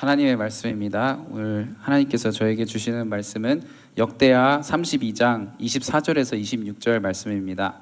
하나님의 말씀입니다. 오늘 하나님께서 저에게 주시는 말씀은 역대하 32장 24절에서 26절 말씀입니다.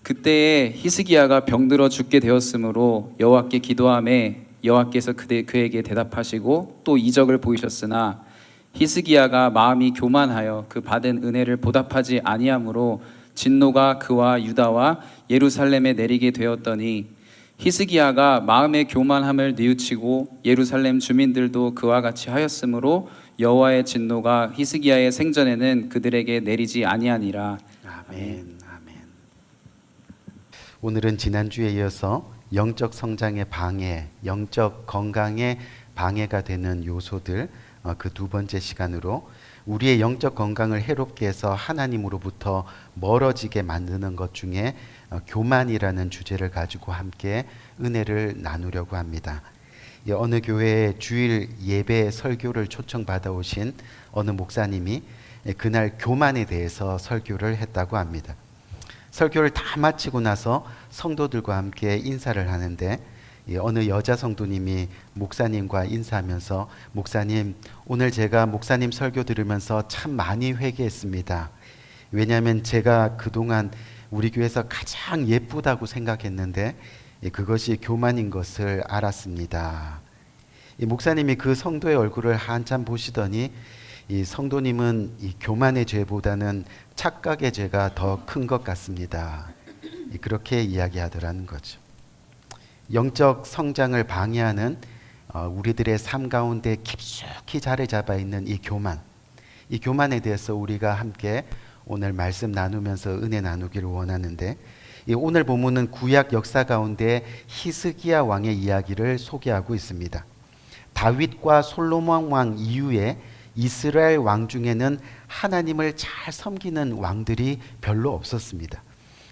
그때에 히스기야가 병들어 죽게 되었으므로 여호와께 기도하매 여호와께서 그에게 대답하시고 또 이적을 보이셨으나 히스기야가 마음이 교만하여 그 받은 은혜를 보답하지 아니하므로 진노가 그와 유다와 예루살렘에 내리게 되었더니 히스기야가 마음의 교만함을 뉘우치고 예루살렘 주민들도 그와 같이 하였으므로 여호와의 진노가 히스기야의 생전에는 그들에게 내리지 아니하니라. 아멘. 아멘. 오늘은 지난주에 이어서 영적 성장의 방해, 영적 건강의 방해가 되는 요소들 그 두 번째 시간으로 우리의 영적 건강을 해롭게 해서 하나님으로부터 멀어지게 만드는 것 중에 교만이라는 주제를 가지고 함께 은혜를 나누려고 합니다. 어느 교회에 주일 예배 설교를 초청받아 오신 어느 목사님이 그날 교만에 대해서 설교를 했다고 합니다. 설교를 다 마치고 나서 성도들과 함께 인사를 하는데 어느 여자 성도님이 목사님과 인사하면서 목사님, 오늘 제가 목사님 설교 들으면서 참 많이 회개했습니다. 왜냐하면 제가 그동안 우리 교회에서 가장 예쁘다고 생각했는데 그것이 교만인 것을 알았습니다. 이 목사님이 그 성도의 얼굴을 한참 보시더니 이 성도님은 이 교만의 죄보다는 착각의 죄가 더 큰 것 같습니다. 그렇게 이야기하더라는 거죠. 영적 성장을 방해하는 우리들의 삶 가운데 깊숙이 자리 잡아 있는 이 교만에 대해서 우리가 함께 오늘 말씀 나누면서 은혜 나누기를 원하는데, 오늘 본문은 구약 역사 가운데 히스기야 왕의 이야기를 소개하고 있습니다. 다윗과 솔로몬 왕 이후에 이스라엘 왕 중에는 하나님을 잘 섬기는 왕들이 별로 없었습니다.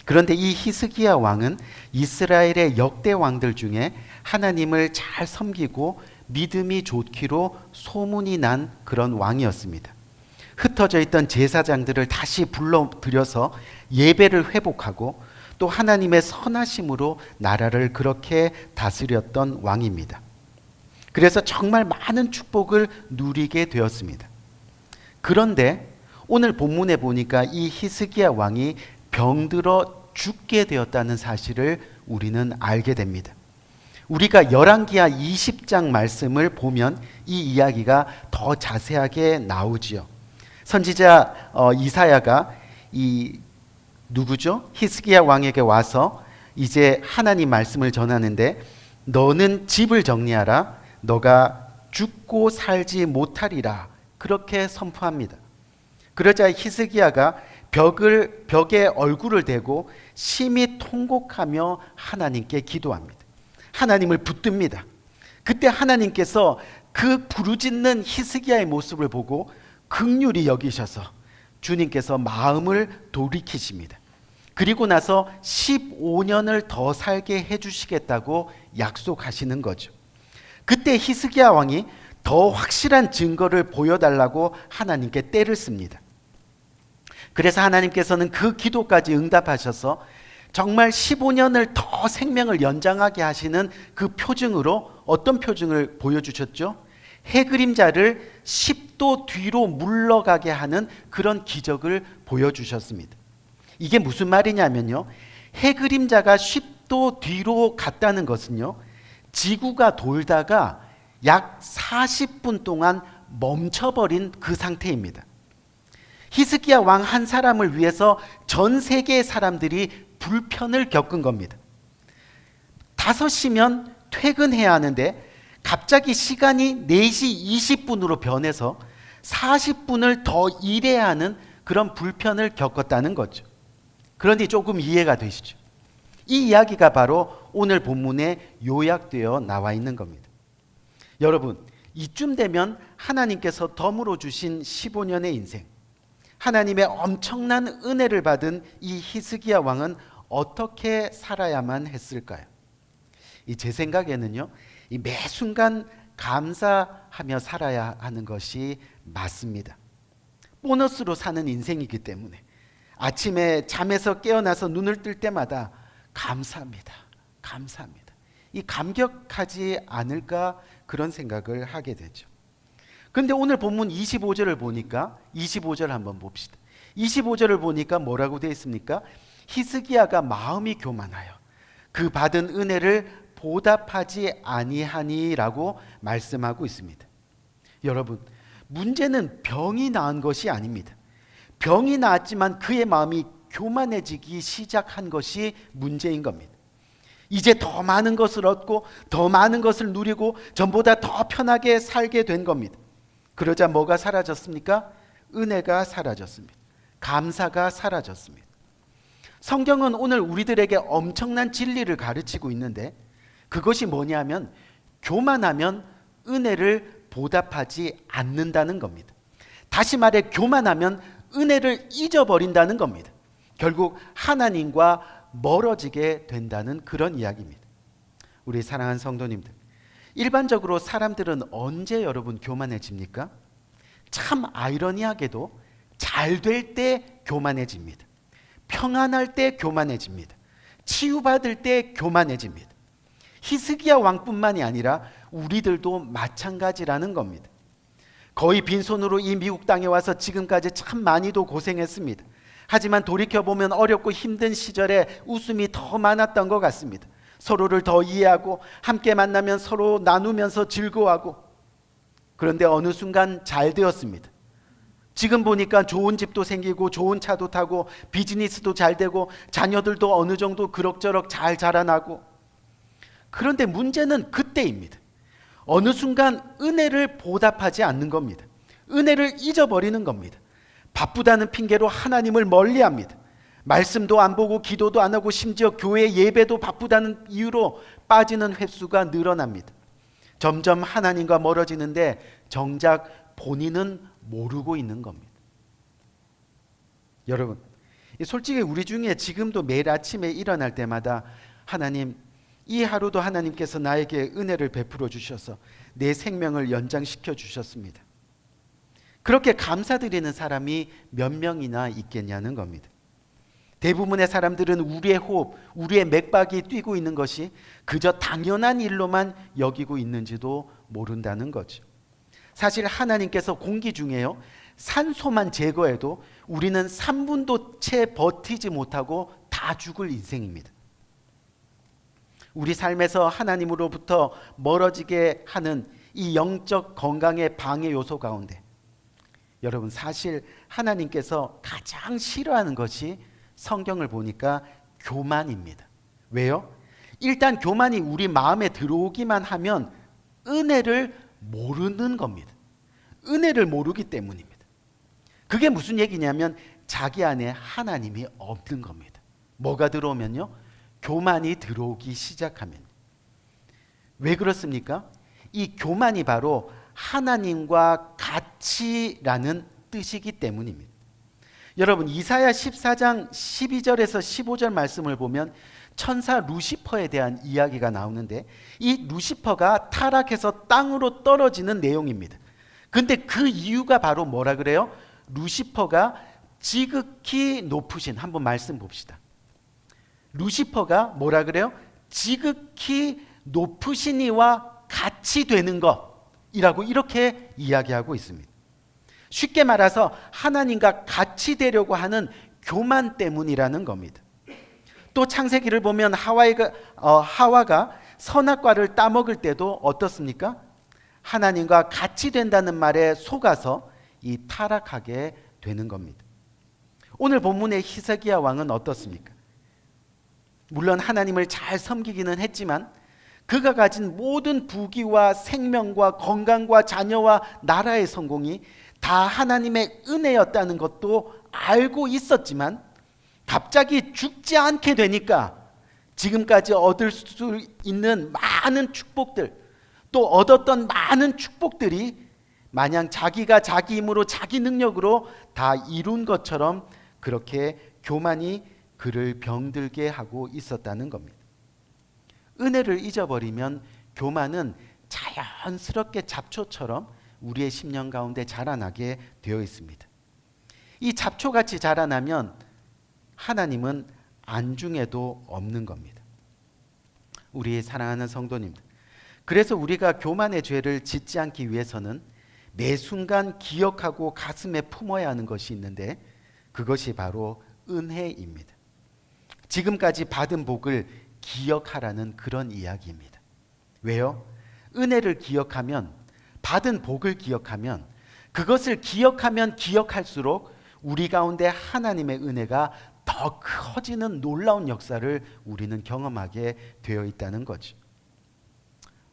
그런데 이 히스기야 왕은 이스라엘의 역대 왕들 중에 하나님을 잘 섬기고 믿음이 좋기로 소문이 난 그런 왕이었습니다. 흩어져 있던 제사장들을 다시 불러들여서 예배를 회복하고 또 하나님의 선하심으로 나라를 그렇게 다스렸던 왕입니다. 그래서 정말 많은 축복을 누리게 되었습니다. 그런데 오늘 본문에 보니까 이 히스기야 왕이 병들어 죽게 되었다는 사실을 우리는 알게 됩니다. 우리가 열왕기하 20장 말씀을 보면 이 이야기가 더 자세하게 나오지요. 선지자 이사야가 이 누구죠? 히스기야 왕에게 와서 이제 하나님 말씀을 전하는데, 너는 집을 정리하라, 너가 죽고 살지 못하리라, 그렇게 선포합니다. 그러자 히스기야가 벽에 얼굴을 대고 심히 통곡하며 하나님께 기도합니다. 하나님을 붙듭니다. 그때 하나님께서 그 부르짖는 히스기야의 모습을 보고 긍휼히 여기셔서 주님께서 마음을 돌이키십니다. 그리고 나서 15년을 더 살게 해주시겠다고 약속하시는 거죠. 그때 히스기야 왕이 더 확실한 증거를 보여달라고 하나님께 떼를 씁니다. 그래서 하나님께서는 그 기도까지 응답하셔서 정말 15년을 더 생명을 연장하게 하시는 그 표징으로 어떤 표징을 보여주셨죠? 해 그림자를 10도 뒤로 물러가게 하는 그런 기적을 보여주셨습니다. 이게 무슨 말이냐면요, 해 그림자가 10도 뒤로 갔다는 것은요, 지구가 돌다가 약 40분 동안 멈춰버린 그 상태입니다. 히스기야 왕 한 사람을 위해서 전 세계의 사람들이 불편을 겪은 겁니다. 5시면 퇴근해야 하는데 갑자기 시간이 4시 20분으로 변해서 40분을 더 일해야 하는 그런 불편을 겪었다는 거죠. 그런데 조금 이해가 되시죠? 이 이야기가 바로 오늘 본문에 요약되어 나와 있는 겁니다. 여러분, 이쯤 되면 하나님께서 덤으로 주신 15년의 인생, 하나님의 엄청난 은혜를 받은 이 히스기야 왕은 어떻게 살아야만 했을까요? 제 생각에는요, 매 순간 감사하며 살아야 하는 것이 맞습니다. 보너스로 사는 인생이기 때문에 아침에 잠에서 깨어나서 눈을 뜰 때마다 감사합니다. 감사합니다. 이 감격하지 않을까 그런 생각을 하게 되죠. 그런데 오늘 본문 25절을 보니까 25절 한번 봅시다. 25절을 보니까 뭐라고 되어 있습니까? 히스기야가 마음이 교만하여 그 받은 은혜를 보답하지 아니하니라고 말씀하고 있습니다. 여러분, 문제는 병이 나은 것이 아닙니다. 병이 나았지만 그의 마음이 교만해지기 시작한 것이 문제인 겁니다. 이제 더 많은 것을 얻고 더 많은 것을 누리고 전보다 더 편하게 살게 된 겁니다. 그러자 뭐가 사라졌습니까? 은혜가 사라졌습니다. 감사가 사라졌습니다. 성경은 오늘 우리들에게 엄청난 진리를 가르치고 있는데 그것이 뭐냐면 교만하면 은혜를 보답하지 않는다는 겁니다. 다시 말해 교만하면 은혜를 잊어버린다는 겁니다. 결국 하나님과 멀어지게 된다는 그런 이야기입니다. 우리 사랑하는 성도님들, 일반적으로 사람들은 언제 여러분 교만해집니까? 참 아이러니하게도 잘 될 때 교만해집니다. 평안할 때 교만해집니다. 치유받을 때 교만해집니다. 히스기야 왕뿐만이 아니라 우리들도 마찬가지라는 겁니다. 거의 빈손으로 이 미국 땅에 와서 지금까지 참 많이도 고생했습니다. 하지만 돌이켜보면 어렵고 힘든 시절에 웃음이 더 많았던 것 같습니다. 서로를 더 이해하고 함께 만나면 서로 나누면서 즐거워하고, 그런데 어느 순간 잘 되었습니다. 지금 보니까 좋은 집도 생기고 좋은 차도 타고 비즈니스도 잘 되고 자녀들도 어느 정도 그럭저럭 잘 자라나고, 그런데 문제는 그때입니다. 어느 순간 은혜를 보답하지 않는 겁니다. 은혜를 잊어버리는 겁니다. 바쁘다는 핑계로 하나님을 멀리합니다. 말씀도 안 보고 기도도 안 하고 심지어 교회 예배도 바쁘다는 이유로 빠지는 횟수가 늘어납니다. 점점 하나님과 멀어지는데 정작 본인은 모르고 있는 겁니다. 여러분, 솔직히 우리 중에 지금도 매일 아침에 일어날 때마다 하나님, 이 하루도 하나님께서 나에게 은혜를 베풀어 주셔서 내 생명을 연장시켜 주셨습니다. 그렇게 감사드리는 사람이 몇 명이나 있겠냐는 겁니다. 대부분의 사람들은 우리의 호흡, 우리의 맥박이 뛰고 있는 것이 그저 당연한 일로만 여기고 있는지도 모른다는 거죠. 사실 하나님께서 공기 중에요, 산소만 제거해도 우리는 3분도 채 버티지 못하고 다 죽을 인생입니다. 우리 삶에서 하나님으로부터 멀어지게 하는 이 영적 건강의 방해 요소 가운데 여러분, 사실 하나님께서 가장 싫어하는 것이 성경을 보니까 교만입니다. 왜요? 일단 교만이 우리 마음에 들어오기만 하면 은혜를 모르는 겁니다. 은혜를 모르기 때문입니다. 그게 무슨 얘기냐면 자기 안에 하나님이 없는 겁니다. 뭐가 들어오면요? 교만이 들어오기 시작하면. 왜 그렇습니까? 이 교만이 바로 하나님과 같이라는 뜻이기 때문입니다. 여러분, 이사야 14장 12절에서 15절 말씀을 보면 천사 루시퍼에 대한 이야기가 나오는데 이 루시퍼가 타락해서 땅으로 떨어지는 내용입니다. 근데 그 이유가 바로 뭐라 그래요? 루시퍼가 지극히 높으신, 한번 말씀 봅시다. 루시퍼가 뭐라 그래요? 지극히 높으신 이와 같이 되는 것이라고 이렇게 이야기하고 있습니다. 쉽게 말해서 하나님과 같이 되려고 하는 교만 때문이라는 겁니다. 또 창세기를 보면 하와가 선악과를 따먹을 때도 어떻습니까? 하나님과 같이 된다는 말에 속아서 이 타락하게 되는 겁니다. 오늘 본문의 히스기야 왕은 어떻습니까? 물론 하나님을 잘 섬기기는 했지만 그가 가진 모든 부귀와 생명과 건강과 자녀와 나라의 성공이 다 하나님의 은혜였다는 것도 알고 있었지만 갑자기 죽지 않게 되니까 지금까지 얻을 수 있는 많은 축복들, 또 얻었던 많은 축복들이 마냥 자기가 자기 힘으로 자기 능력으로 다 이룬 것처럼 그렇게 교만이 그를 병들게 하고 있었다는 겁니다. 은혜를 잊어버리면 교만은 자연스럽게 잡초처럼 우리의 심령 가운데 자라나게 되어 있습니다. 이 잡초같이 자라나면 하나님은 안중에도 없는 겁니다. 우리 사랑하는 성도님들, 그래서 우리가 교만의 죄를 짓지 않기 위해서는 매 순간 기억하고 가슴에 품어야 하는 것이 있는데 그것이 바로 은혜입니다. 지금까지 받은 복을 기억하라는 그런 이야기입니다. 왜요? 은혜를 기억하면, 받은 복을 기억하면, 그것을 기억하면 기억할수록 우리 가운데 하나님의 은혜가 더 커지는 놀라운 역사를 우리는 경험하게 되어 있다는 거죠.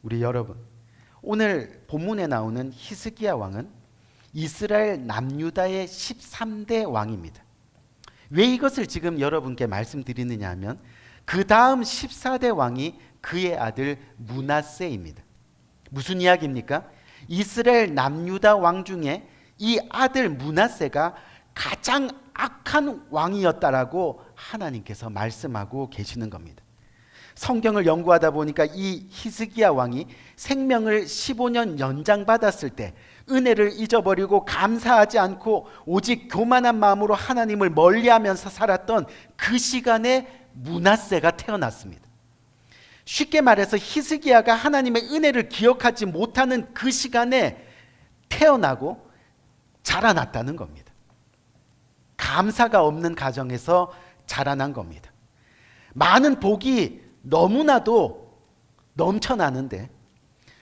우리 여러분, 오늘 본문에 나오는 히스기야 왕은 이스라엘 남유다의 13대 왕입니다. 왜 이것을 지금 여러분께 말씀드리느냐 하면 그 다음 14대 왕이 그의 아들 므낫세입니다. 무슨 이야기입니까? 이스라엘 남유다 왕 중에 이 아들 므낫세가 가장 악한 왕이었다라고 하나님께서 말씀하고 계시는 겁니다. 성경을 연구하다 보니까 이 히스기야 왕이 생명을 15년 연장받았을 때 은혜를 잊어버리고 감사하지 않고 오직 교만한 마음으로 하나님을 멀리하면서 살았던 그 시간에 므낫세가 태어났습니다. 쉽게 말해서 히스기야가 하나님의 은혜를 기억하지 못하는 그 시간에 태어나고 자라났다는 겁니다. 감사가 없는 가정에서 자라난 겁니다. 많은 복이 너무나도 넘쳐나는데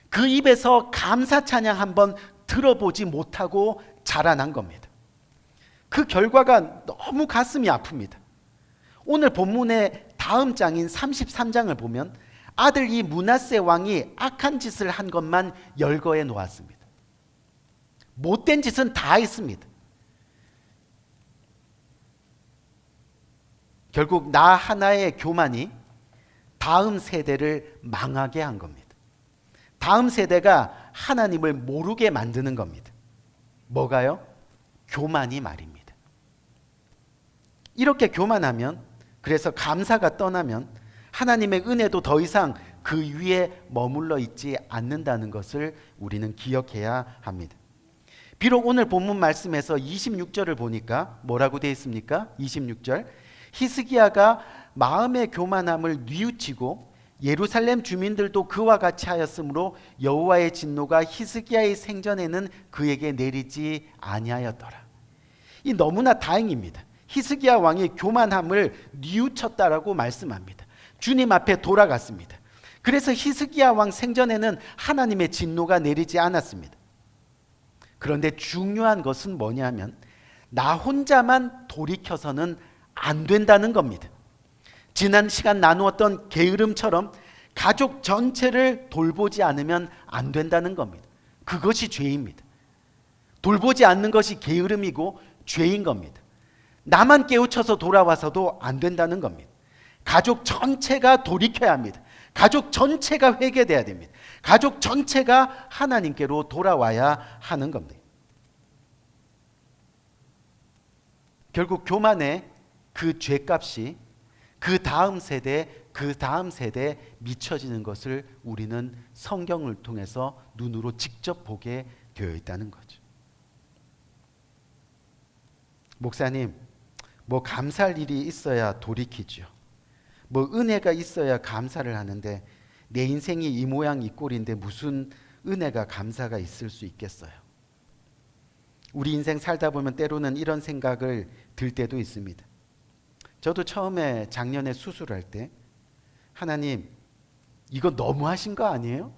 그 입에서 감사 찬양 한번 들어보지 못하고 자라난 겁니다. 그 결과가 너무 가슴이 아픕니다. 오늘 본문의 다음 장인 33장을 보면 아들 이 므낫세 왕이 악한 짓을 한 것만 열거해 놓았습니다. 못된 짓은 다 했습니다. 결국 나 하나의 교만이 다음 세대를 망하게 한 겁니다. 다음 세대가 하나님을 모르게 만드는 겁니다. 뭐가요? 교만이 말입니다. 이렇게 교만하면, 그래서 감사가 떠나면 하나님의 은혜도 더 이상 그 위에 머물러 있지 않는다는 것을 우리는 기억해야 합니다. 비록 오늘 본문 말씀에서 26절을 보니까 뭐라고 되어 있습니까? 26절, 히스기야가 마음의 교만함을 뉘우치고 예루살렘 주민들도 그와 같이 하였으므로 여호와의 진노가 히스기야의 생전에는 그에게 내리지 아니하였더라. 이 너무나 다행입니다. 히스기야 왕이 교만함을 뉘우쳤다라고 말씀합니다. 주님 앞에 돌아갔습니다. 그래서 히스기야 왕 생전에는 하나님의 진노가 내리지 않았습니다. 그런데 중요한 것은 뭐냐면 나 혼자만 돌이켜서는 안 된다는 겁니다. 지난 시간 나누었던 게으름처럼 가족 전체를 돌보지 않으면 안 된다는 겁니다. 그것이 죄입니다. 돌보지 않는 것이 게으름이고 죄인 겁니다. 나만 깨우쳐서 돌아와서도 안 된다는 겁니다. 가족 전체가 돌이켜야 합니다. 가족 전체가 회개돼야 됩니다. 가족 전체가 하나님께로 돌아와야 하는 겁니다. 결국 교만의 그 죄값이 그 다음 세대에 미쳐지는 것을 우리는 성경을 통해서 눈으로 직접 보게 되어 있다는 거죠. 목사님, 뭐 감사할 일이 있어야 돌이키죠. 뭐 은혜가 있어야 감사를 하는데 내 인생이 이 모양 이 꼴인데 무슨 은혜가 감사가 있을 수 있겠어요? 우리 인생 살다 보면 때로는 이런 생각을 들 때도 있습니다. 저도 처음에 작년에 수술할 때 하나님 이거 너무 하신 거 아니에요?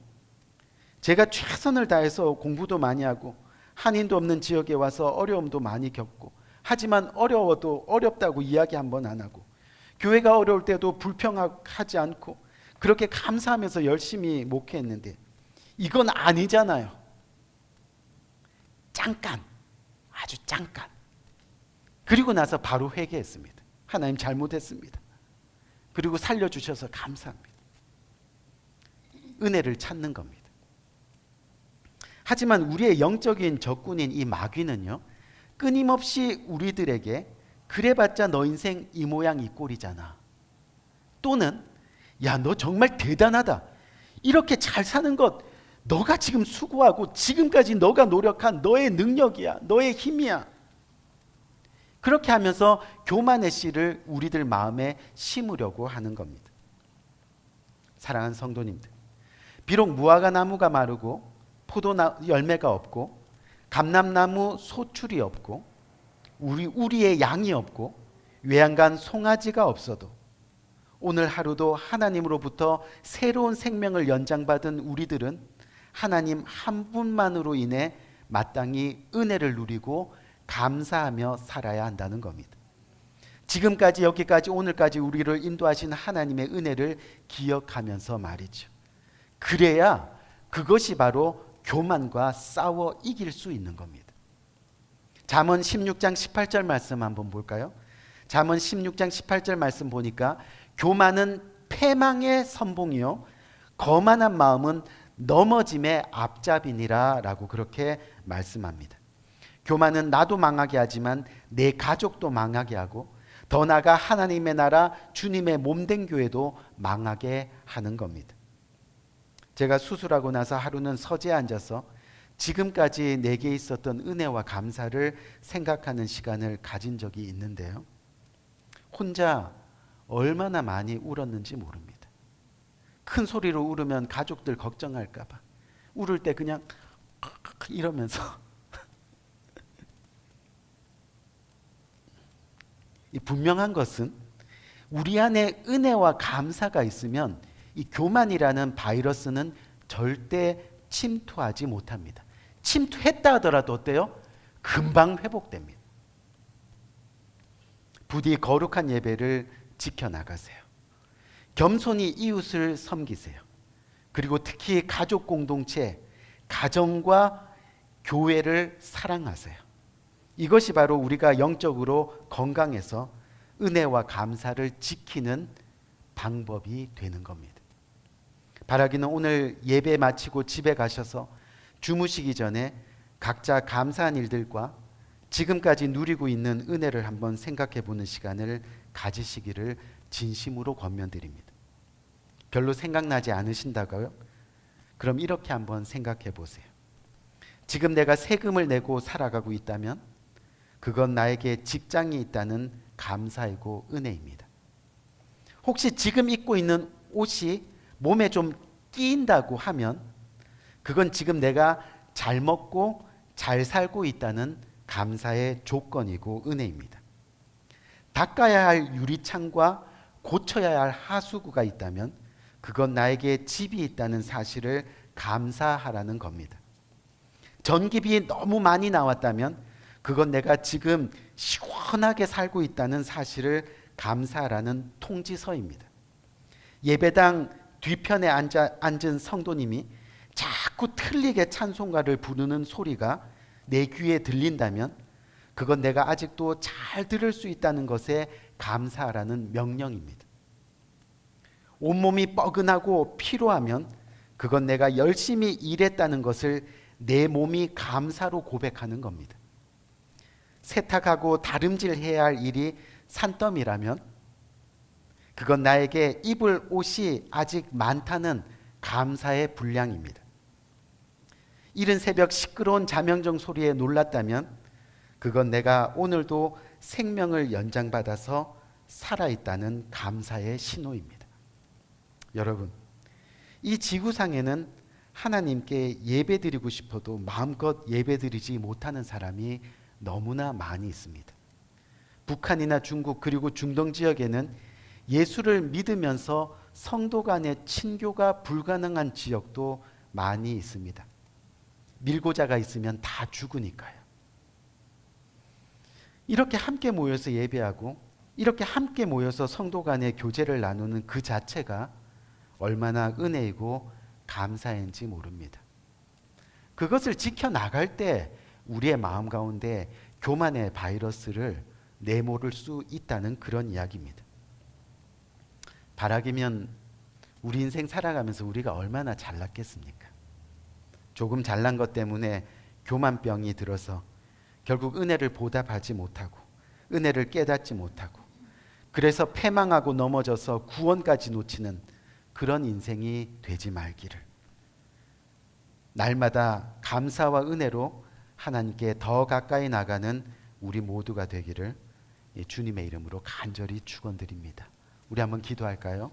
제가 최선을 다해서 공부도 많이 하고 한인도 없는 지역에 와서 어려움도 많이 겪고 하지만 어려워도 어렵다고 이야기 한 번 안 하고 교회가 어려울 때도 불평하지 않고 그렇게 감사하면서 열심히 목회했는데 이건 아니잖아요. 잠깐, 아주 잠깐. 그리고 나서 바로 회개했습니다. 하나님 잘못했습니다. 그리고 살려주셔서 감사합니다. 은혜를 찾는 겁니다. 하지만 우리의 영적인 적군인 이 마귀는요, 끊임없이 우리들에게 그래봤자 너 인생 이 모양 이 꼴이잖아. 또는 야, 너 정말 대단하다. 이렇게 잘 사는 것 너가 지금 수고하고 지금까지 너가 노력한 너의 능력이야. 너의 힘이야. 그렇게 하면서 교만의 씨를 우리들 마음에 심으려고 하는 겁니다. 사랑하는 성도님들, 비록 무화과 나무가 마르고 열매가 없고 감람나무 소출이 없고 우리의 양이 없고 외양간 송아지가 없어도 오늘 하루도 하나님으로부터 새로운 생명을 연장받은 우리들은 하나님 한 분만으로 인해 마땅히 은혜를 누리고 감사하며 살아야 한다는 겁니다. 지금까지 여기까지 오늘까지 우리를 인도하신 하나님의 은혜를 기억하면서 말이죠. 그래야 그것이 바로 교만과 싸워 이길 수 있는 겁니다. 잠언 16장 18절 말씀 한번 볼까요? 잠언 16장 18절 말씀 보니까 교만은 패망의 선봉이요 거만한 마음은 넘어짐의 앞잡이니라 라고 그렇게 말씀합니다. 교만은 나도 망하게 하지만 내 가족도 망하게 하고 더 나아가 하나님의 나라 주님의 몸된 교회도 망하게 하는 겁니다. 제가 수술하고 나서 하루는 서재에 앉아서 지금까지 내게 있었던 은혜와 감사를 생각하는 시간을 가진 적이 있는데요. 혼자 얼마나 많이 울었는지 모릅니다. 큰 소리로 울으면 가족들 걱정할까 봐 울을 때 그냥 이러면서 분명한 것은 우리 안에 은혜와 감사가 있으면 이 교만이라는 바이러스는 절대 침투하지 못합니다. 침투했다 하더라도 어때요? 금방 회복됩니다. 부디 거룩한 예배를 지켜나가세요. 겸손히 이웃을 섬기세요. 그리고 특히 가족 공동체, 가정과 교회를 사랑하세요. 이것이 바로 우리가 영적으로 건강해서 은혜와 감사를 지키는 방법이 되는 겁니다. 바라기는 오늘 예배 마치고 집에 가셔서 주무시기 전에 각자 감사한 일들과 지금까지 누리고 있는 은혜를 한번 생각해 보는 시간을 가지시기를 진심으로 권면드립니다. 별로 생각나지 않으신다고요? 그럼 이렇게 한번 생각해 보세요. 지금 내가 세금을 내고 살아가고 있다면 그건 나에게 직장이 있다는 감사이고 은혜입니다. 혹시 지금 입고 있는 옷이 몸에 좀 끼인다고 하면 그건 지금 내가 잘 먹고 잘 살고 있다는 감사의 조건이고 은혜입니다. 닦아야 할 유리창과 고쳐야 할 하수구가 있다면 그건 나에게 집이 있다는 사실을 감사하라는 겁니다. 전기비 너무 많이 나왔다면 그건 내가 지금 시원하게 살고 있다는 사실을 감사하라는 통지서입니다. 예배당 뒤편에 앉은 성도님이 자꾸 틀리게 찬송가를 부르는 소리가 내 귀에 들린다면 그건 내가 아직도 잘 들을 수 있다는 것에 감사하라는 명령입니다. 온몸이 뻐근하고 피로하면 그건 내가 열심히 일했다는 것을 내 몸이 감사로 고백하는 겁니다. 세탁하고 다림질해야 할 일이 산더미라면 그건 나에게 입을 옷이 아직 많다는 감사의 분량입니다. 이른 새벽 시끄러운 자명종 소리에 놀랐다면 그건 내가 오늘도 생명을 연장받아서 살아있다는 감사의 신호입니다. 여러분, 이 지구상에는 하나님께 예배드리고 싶어도 마음껏 예배드리지 못하는 사람이 너무나 많이 있습니다. 북한이나 중국 그리고 중동 지역에는 예수를 믿으면서 성도 간의 친교가 불가능한 지역도 많이 있습니다. 밀고자가 있으면 다 죽으니까요. 이렇게 함께 모여서 예배하고 이렇게 함께 모여서 성도 간의 교제를 나누는 그 자체가 얼마나 은혜이고 감사인지 모릅니다. 그것을 지켜나갈 때 우리의 마음 가운데 교만의 바이러스를 내모를 수 있다는 그런 이야기입니다. 바라기면 우리 인생 살아가면서 우리가 얼마나 잘났겠습니까? 조금 잘난 것 때문에 교만병이 들어서 결국 은혜를 보답하지 못하고 은혜를 깨닫지 못하고 그래서 패망하고 넘어져서 구원까지 놓치는 그런 인생이 되지 말기를, 날마다 감사와 은혜로 하나님께 더 가까이 나가는 우리 모두가 되기를 주님의 이름으로 간절히 축원드립니다. 우리 한번 기도할까요?